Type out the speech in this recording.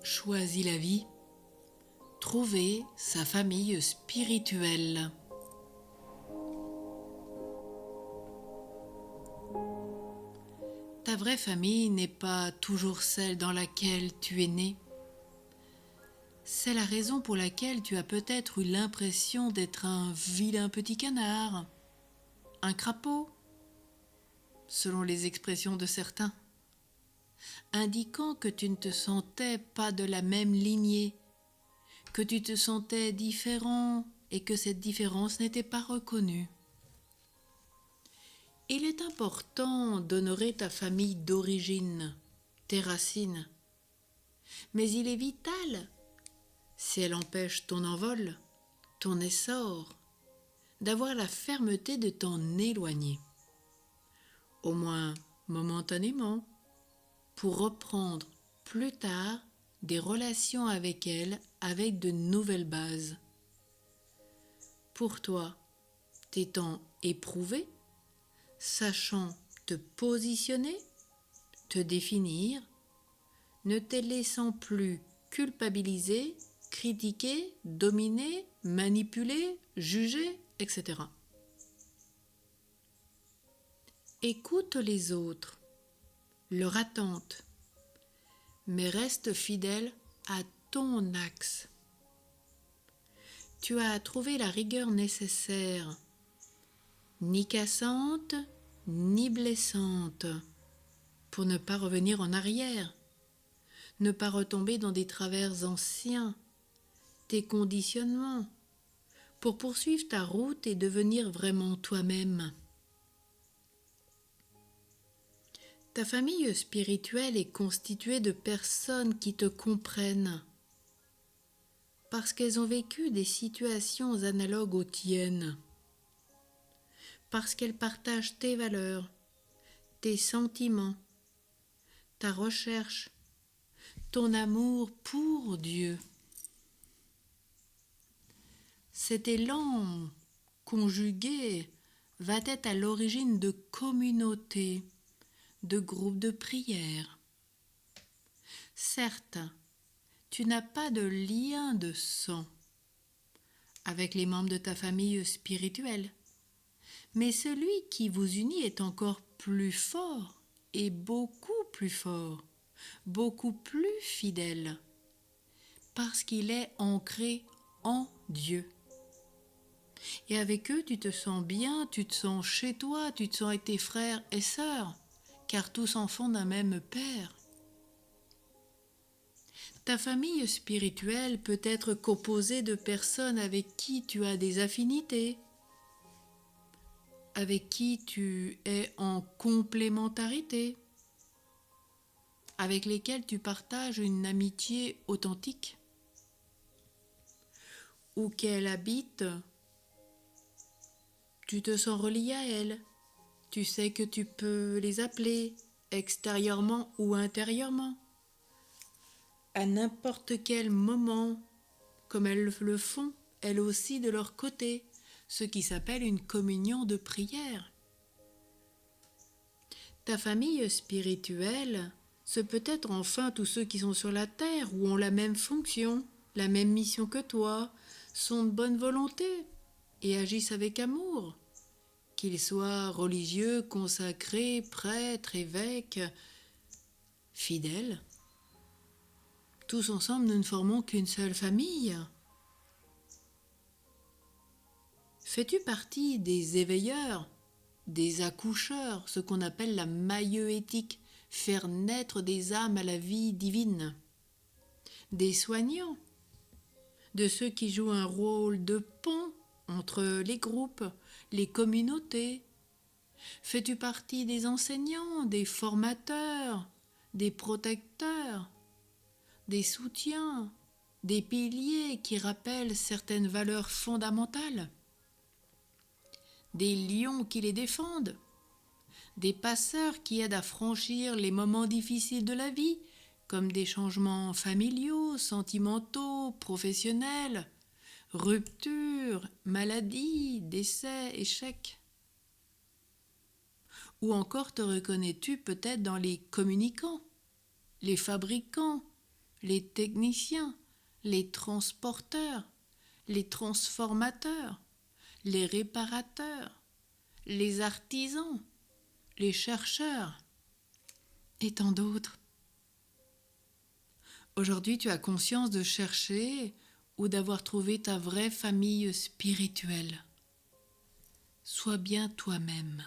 choisit la vie, trouver sa famille spirituelle. Ta vraie famille n'est pas toujours celle dans laquelle tu es né. C'est la raison pour laquelle tu as peut-être eu l'impression d'être un vilain petit canard, un crapaud, selon les expressions de certains, indiquant que tu ne te sentais pas de la même lignée, que tu te sentais différent et que cette différence n'était pas reconnue. Il est important d'honorer ta famille d'origine, tes racines, mais il est vital, si elle empêche ton envol, ton essor, d'avoir la fermeté de t'en éloigner, au moins momentanément, pour reprendre plus tard des relations avec elle avec de nouvelles bases. Pour toi, t'étant éprouvé, sachant te positionner, te définir, ne te laissant plus culpabiliser, critiquer, dominer, manipuler, juger, etc. Écoute les autres, leur attente, mais reste fidèle à ton axe. Tu as trouvé la rigueur nécessaire, ni cassante, ni blessante, pour ne pas revenir en arrière, ne pas retomber dans des travers anciens, tes conditionnements, pour poursuivre ta route et devenir vraiment toi-même. Ta famille spirituelle est constituée de personnes qui te comprennent, parce qu'elles ont vécu des situations analogues aux tiennes, parce qu'elles partagent tes valeurs, tes sentiments, ta recherche, ton amour pour Dieu. Cet élan conjugué va être à l'origine de communautés, de groupes de prière. Certes, tu n'as pas de lien de sang avec les membres de ta famille spirituelle, mais celui qui vous unit est encore plus fort et beaucoup plus fort, beaucoup plus fidèle, parce qu'il est ancré en Dieu. Et avec eux, tu te sens bien, tu te sens chez toi, tu te sens avec tes frères et sœurs, car tous enfants d'un même Père. Ta famille spirituelle peut être composée de personnes avec qui tu as des affinités, avec qui tu es en complémentarité, avec lesquelles tu partages une amitié authentique, où qu'elle habite, tu te sens relié à elle, tu sais que tu peux les appeler extérieurement ou intérieurement, à n'importe quel moment, comme elles le font, elles aussi de leur côté, ce qui s'appelle une communion de prière. Ta famille spirituelle, ce peut être enfin tous ceux qui sont sur la terre ou ont la même fonction, la même mission que toi, sont de bonne volonté et agissent avec amour, qu'ils soient religieux, consacrés, prêtres, évêques, fidèles. Tous ensemble, nous ne formons qu'une seule famille. Fais-tu partie des éveilleurs, des accoucheurs, ce qu'on appelle la maïeuétique, faire naître des âmes à la vie divine, des soignants, de ceux qui jouent un rôle de pont entre les groupes, les communautés? Fais-tu partie des enseignants, des formateurs, des protecteurs, des soutiens, des piliers qui rappellent certaines valeurs fondamentales, des lions qui les défendent, des passeurs qui aident à franchir les moments difficiles de la vie, comme des changements familiaux, sentimentaux, professionnels, ruptures, maladies, décès, échecs? Ou encore te reconnais-tu peut-être dans les communicants, les fabricants, les techniciens, les transporteurs, les transformateurs, les réparateurs, les artisans, les chercheurs et tant d'autres. Aujourd'hui, tu as conscience de chercher ou d'avoir trouvé ta vraie famille spirituelle. Sois bien toi-même.